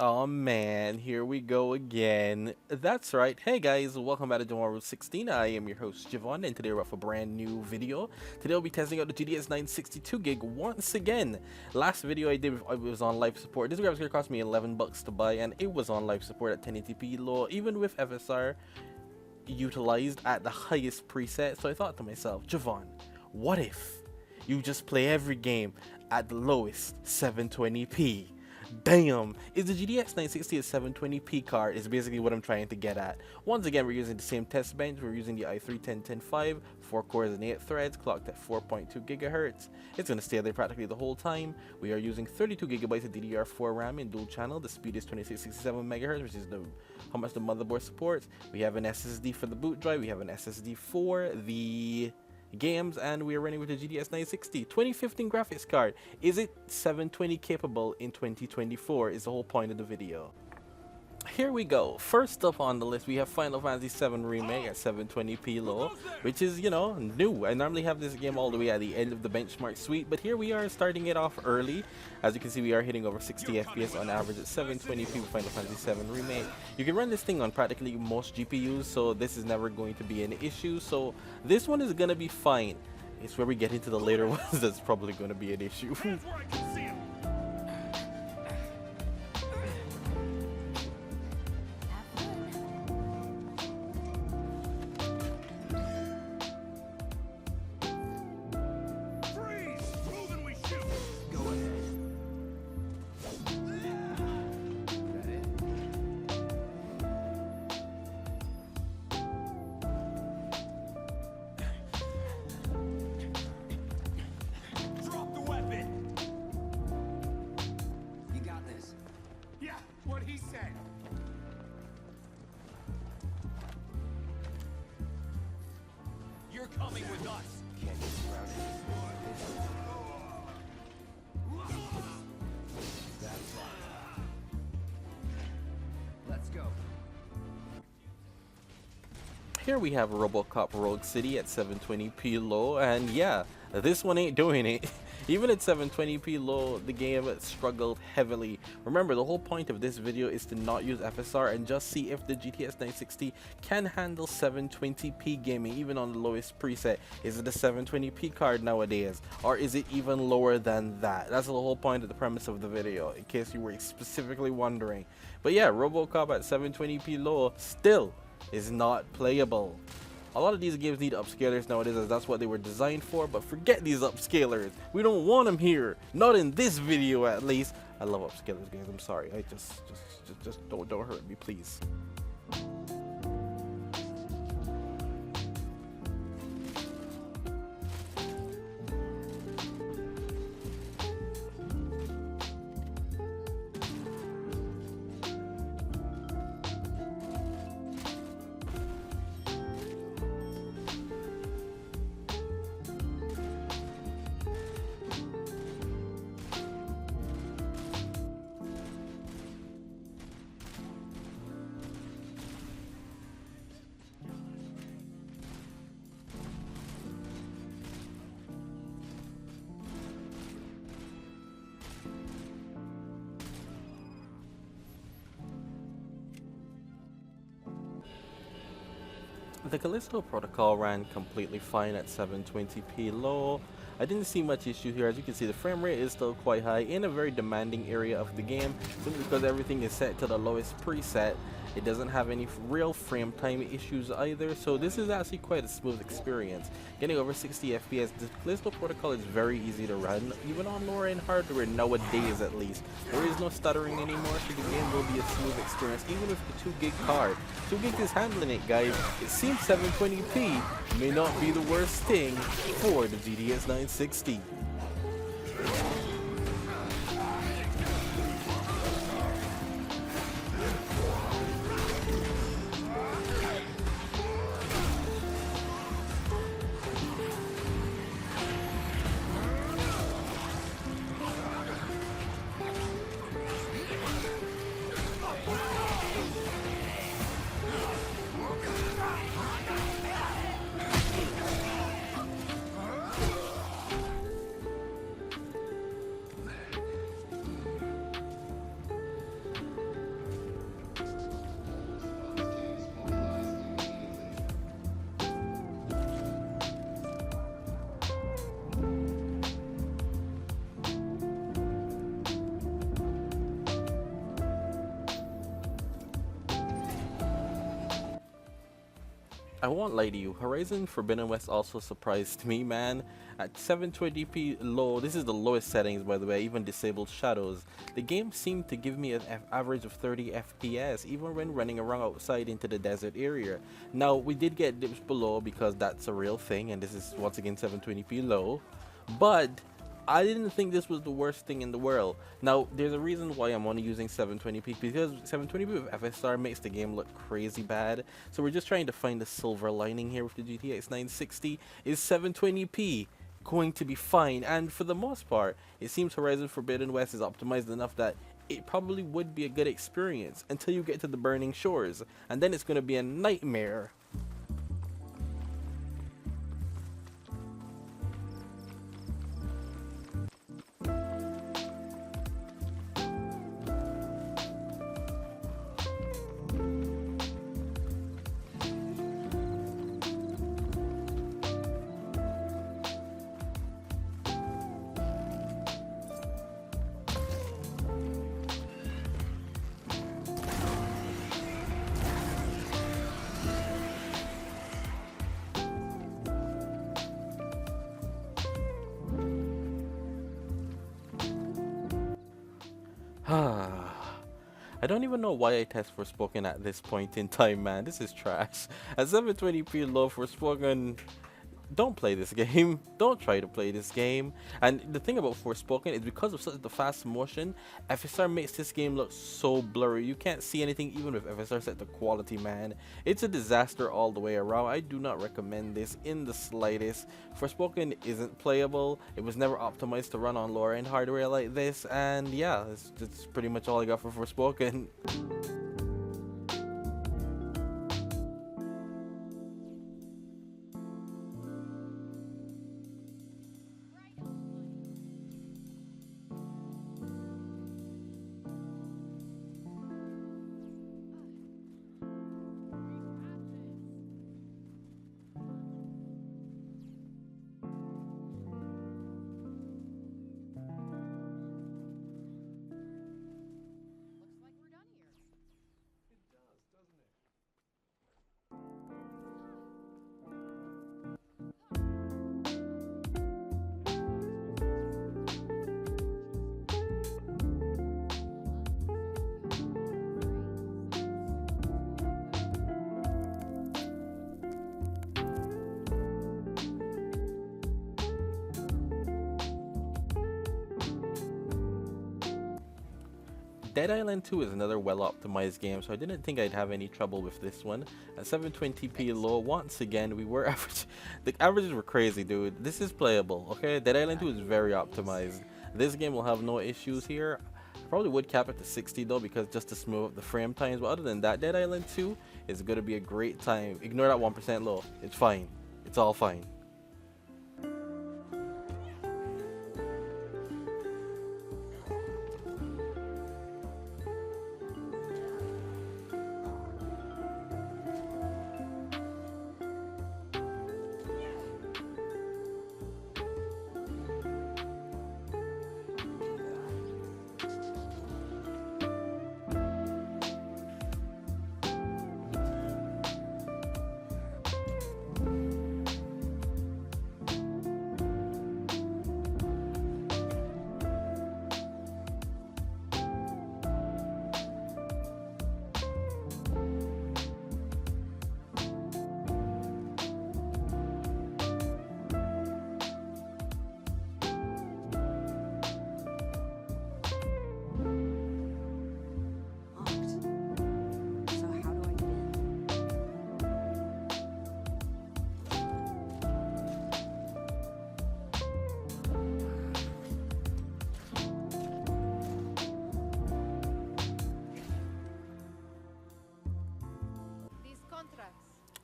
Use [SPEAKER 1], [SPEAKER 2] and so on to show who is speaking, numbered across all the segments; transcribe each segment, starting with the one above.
[SPEAKER 1] Oh man, here we go again. That's right. Hey guys, welcome back to Tomorrow 16. I am your host Javon, and today we're off a brand new video. Today I'll be testing out the GTX 962 gig once again. Last video I did it was on live support. This graphics card cost me $11 to buy, and it was on live support at 1080p low, even with FSR utilized at the highest preset. So I thought to myself, Javon, what if you just play every game at the lowest 720p? Damn, is the GTX 960 a 720p card is basically what I'm trying to get at. Once again, we're using the same test bench. We're using the i3-10105, 4 cores and 8 threads, clocked at 4.2 gigahertz. It's going to stay there practically the whole time. We are using 32 gigabytes of DDR4 RAM in dual channel. The speed is 2667 megahertz, which is how much the motherboard supports. We have an SSD for the boot drive. We have an SSD for the games, and we are running with the GTX 960 2015 graphics card. Is it 720 capable in 2024 is the whole point of the video. Here we go. First up on the list, we have Final Fantasy VII Remake at 720p low, which is, you know, new. I normally have this game all the way at the end of the benchmark suite, but here we are starting it off early. As you can see, we are hitting over 60 FPS on average at 720p with Final Fantasy VII Remake. You can run this thing on practically most GPUs, so this is never going to be an issue. So this one is going to be fine. It's where we get into the later ones that's probably going to be an issue.
[SPEAKER 2] What he said. You're coming with us. Let's go.
[SPEAKER 1] Here we have Robocop Rogue City at 720p low, and yeah, this one ain't doing it. Even at 720p low, the game struggled heavily. Remember, the whole point of this video is to not use FSR and just see if the GTX 960 can handle 720p gaming, even on the lowest preset. Is it a 720p card nowadays, or is it even lower than that? That's the whole point of the premise of the video, in case you were specifically wondering. But yeah, Robocop at 720p low still is not playable. A lot of these games need upscalers nowadays, as that's what they were designed for, but forget these upscalers. We don't want them here. Not in this video, at least. I love upscalers, guys. I'm sorry. I just don't hurt me, please. The Callisto Protocol ran completely fine at 720p low. I didn't see much issue here. As you can see, the frame rate is still quite high in a very demanding area of the game, simply because everything is set to the lowest preset. It doesn't have any real frame time issues either, so this is actually quite a smooth experience. Getting over 60 FPS, the Callisto Protocol is very easy to run, even on lower end hardware nowadays at least. There is no stuttering anymore, so the game will be a smooth experience, even with the 2 gig card. 2 gig is handling it, guys. It seems 720p may not be the worst thing for the GTX 960. I won't lie to you, Horizon Forbidden West also surprised me, man. At 720p low, this is the lowest settings by the way, I even disabled shadows. The game seemed to give me an average of 30 FPS, even when running around outside into the desert area. Now, we did get dips below because that's a real thing, and this is once again 720p low. But I didn't think this was the worst thing in the world. Now, there's a reason why I'm only using 720p, because 720p with FSR makes the game look crazy bad. So we're just trying to find the silver lining here with the GTX 960. Is 720p going to be fine? And for the most part, it seems Horizon Forbidden West is optimized enough that it probably would be a good experience until you get to the Burning Shores, and then it's going to be a nightmare. I don't even know why I test Forspoken at this point in time, man. This is trash. At 720p low, Forspoken, don't play this game. Don't try to play this game. And the thing about Forspoken is because of such the fast motion, FSR makes this game look so blurry. You can't see anything even with FSR set to quality, man. It's a disaster all the way around. I do not recommend this in the slightest. Forspoken isn't playable. It was never optimized to run on lower end hardware like this. And yeah, that's pretty much all I got for Forspoken. Dead Island 2 is another well-optimized game, so I didn't think I'd have any trouble with this one. At 720p low, once again, we were average. The averages were crazy, dude. This is playable, okay? Dead Island 2 is very optimized. This game will have no issues here. I probably would cap it to 60 though, because just to smooth up the frame times. But other than that, Dead Island 2 is going to be a great time. Ignore that 1% low. It's fine. It's all fine.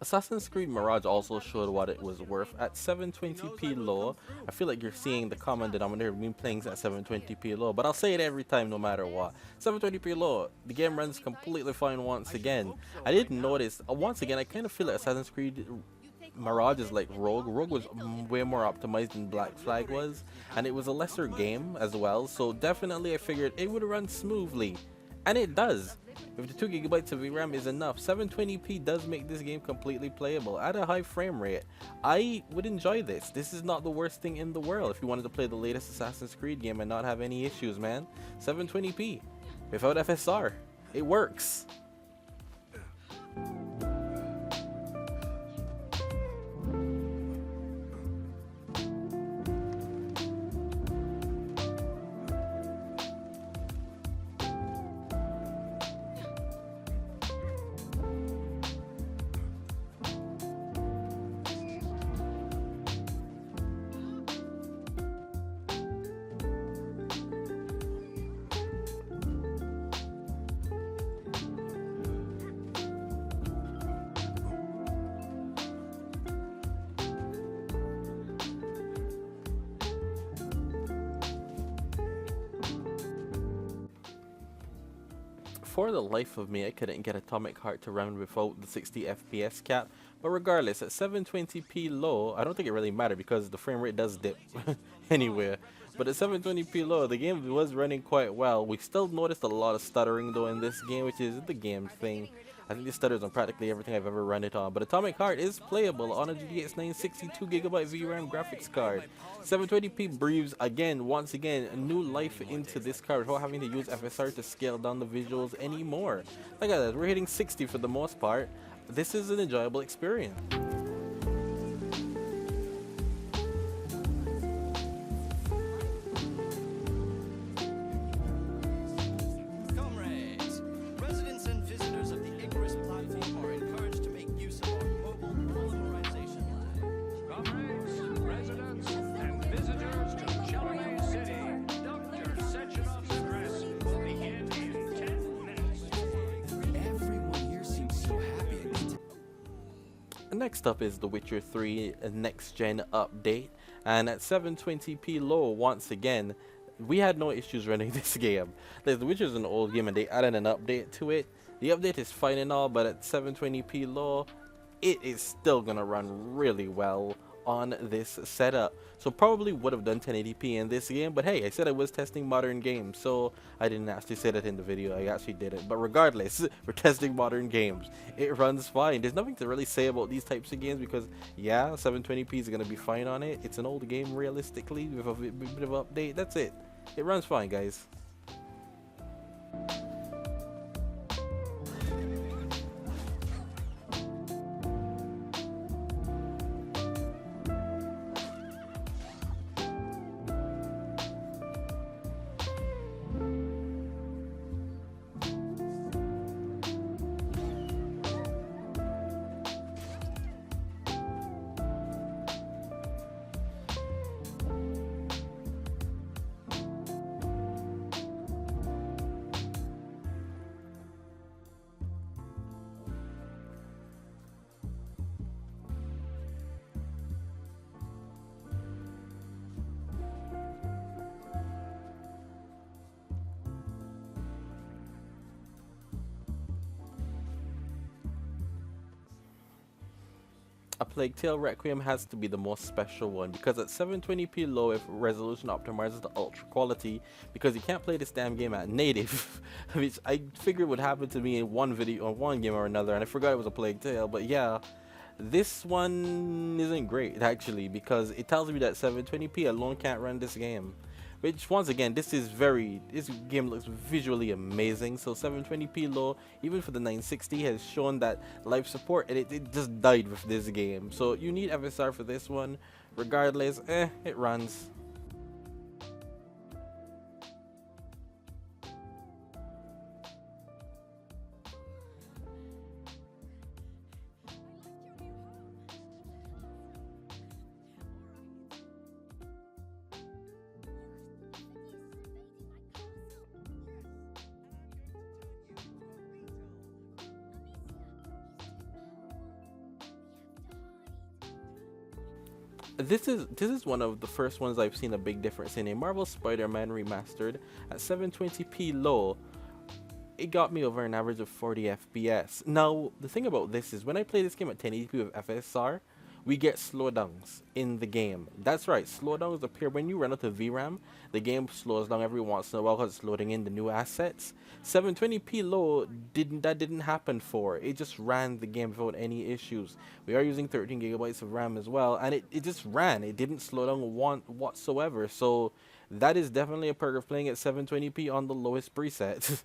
[SPEAKER 1] Assassin's Creed Mirage also showed what it was worth at 720p low. I feel like you're seeing the common denominator of me playing at 720p low, but I'll say it every time no matter what. 720p low, the game runs completely fine once again. I didn't notice, once again, I kind of feel like Assassin's Creed Mirage is like Rogue. Rogue was way more optimized than Black Flag was, and it was a lesser game as well, so definitely I figured it would run smoothly. And it does. If the 2 gigabytes of VRAM is enough, 720p does make this game completely playable at a high frame rate. I would enjoy this. This is not the worst thing in the world if you wanted to play the latest Assassin's Creed game and not have any issues, man. 720p without FSR. It works. For the life of me, I couldn't get Atomic Heart to run without the 60 FPS cap. But regardless, at 720p low, I don't think it really mattered because the frame rate does dip anyway. But at 720p low, the game was running quite well. We still noticed a lot of stuttering though in this game, which is the game thing. I think it stutters on practically everything I've ever run it on. But Atomic Heart is playable on a GTX 960 2GB VRAM graphics card. 720p breathes once again, a new life into this card without having to use FSR to scale down the visuals anymore. Look at that, we're hitting 60 for the most part. This is an enjoyable experience.
[SPEAKER 3] Comrades, residents and visitors of the Icarus platform are encouraged to make use of our mobile polymerization lab.
[SPEAKER 4] Comrades, residents, and visitors to Chile City. Dr. Sechenov's address will begin in 10 minutes.
[SPEAKER 3] Everyone here seems so happy and content.
[SPEAKER 1] Next up is The Witcher 3 Next Gen Update, and at 720p low once again, we had no issues running this game. The Witcher is an old game and they added an update to it. The update is fine and all, but at 720p low, it is still gonna run really well on this setup. So probably would have done 1080p in this game, but hey, I said I was testing modern games, so I didn't actually say that in the video. I actually did it. But regardless, we're testing modern games. It runs fine. There's nothing to really say about these types of games because yeah, 720p is gonna be fine on it. It's an old game realistically with a bit of an update. That's it. It runs fine, guys. A Plague Tale Requiem has to be the most special one because at 720p low if resolution optimizes the ultra quality, because you can't play this damn game at native, which I figured would happen to me in one video on one game or another, and I forgot it was a Plague Tale. But yeah, this one isn't great actually because it tells me that 720p alone can't run this game. Which once again, this game looks visually amazing. So 720p low, even for the 960, has shown that live support, and it just died with this game. So you need FSR for this one. Regardless, it runs. This is one of the first ones I've seen a big difference in. A Marvel Spider-Man Remastered at 720p low, it got me over an average of 40 FPS. Now, the thing about this is when I play this game at 1080p with FSR, we get slowdowns in the game. That's right, slowdowns appear when you run out of VRAM. The game slows down every once in a while because it's loading in the new assets. 720p low didn't happen for it. Just ran the game without any issues. We are using 13 gigabytes of RAM as well, and it just ran. It didn't slow down whatsoever. So that is definitely a perk of playing at 720p on the lowest preset.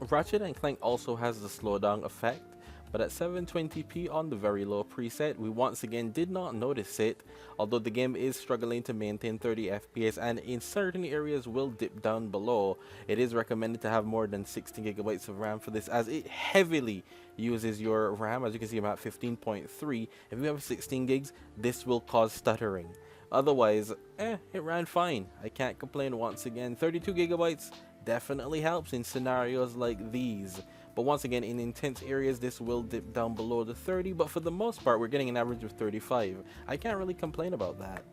[SPEAKER 1] Ratchet and Clank also has the slowdown effect, but at 720p on the very low preset, we once again did not notice it, although the game is struggling to maintain 30 FPS and in certain areas will dip down below. It is recommended to have more than 16 gigabytes of RAM for this, as it heavily uses your RAM. As you can see, I'm at 15.3. If you have 16 gigs, this will cause stuttering. Otherwise, it ran fine. I can't complain once again. 32 gigabytes definitely helps in scenarios like these, but once again in intense areas this will dip down below the 30, but for the most part we're getting an average of 35. I can't really complain about that.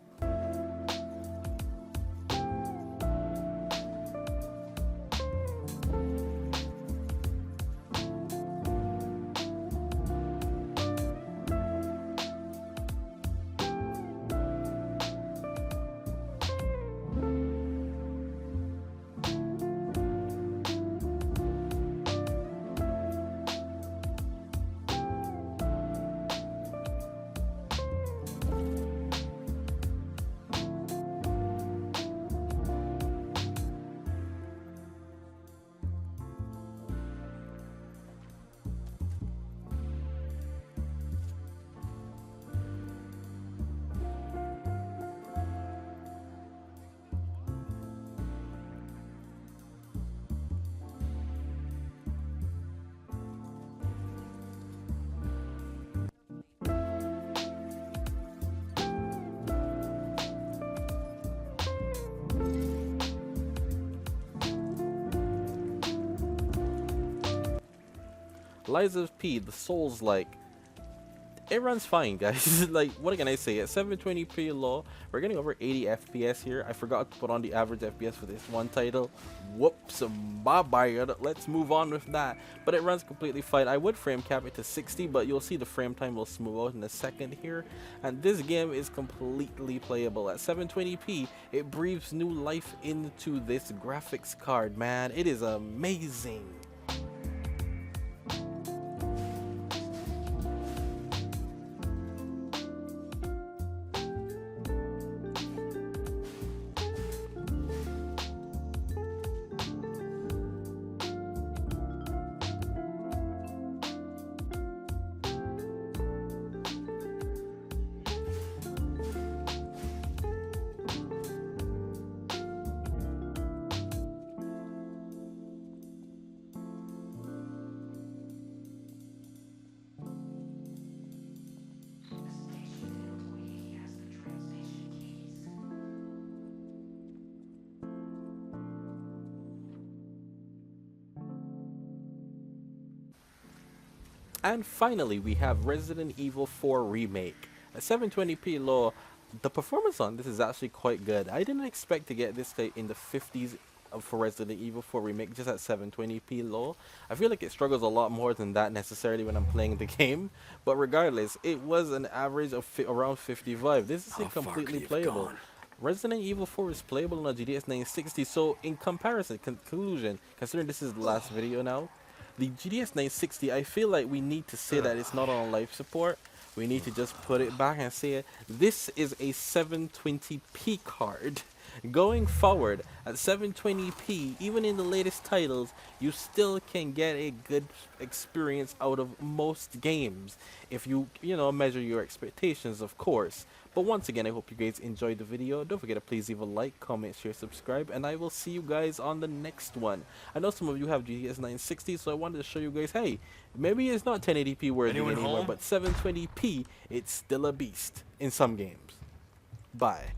[SPEAKER 1] Liza P, the Souls like, it runs fine, guys. Like, what can I say? At 720p low, we're getting over 80 FPS here. I forgot to put on the average FPS for this one title. Whoops, my bad. Let's move on with that. But it runs completely fine. I would frame cap it to 60, but you'll see the frame time will smooth out in a second here. And this game is completely playable. At 720p, it breathes new life into this graphics card, man. It is amazing. And finally, we have Resident Evil 4 Remake. At 720p low, the performance on this is actually quite good. I didn't expect to get this in the 50s for Resident Evil 4 Remake just at 720p low. I feel like it struggles a lot more than that necessarily when I'm playing the game. But regardless, it was an average of around 55. This is completely playable. Resident Evil 4 is playable on a GTX 960, so in comparison, conclusion, considering this is the last video now, the GTX 960, I feel like we need to say that it's not on life support. We need to just put it back and say this is a 720p card. Going forward at 720p, even in the latest titles, you still can get a good experience out of most games if you measure your expectations, of course. But once again, I hope you guys enjoyed the video. Don't forget to please leave a like, comment, share, subscribe, and I will see you guys on the next one. I know some of you have GTX 960, so I wanted to show you guys, hey, maybe it's not 1080p worthy
[SPEAKER 5] Anyone
[SPEAKER 1] anymore,
[SPEAKER 5] home?
[SPEAKER 1] but 720p, it's still a beast in some games. Bye.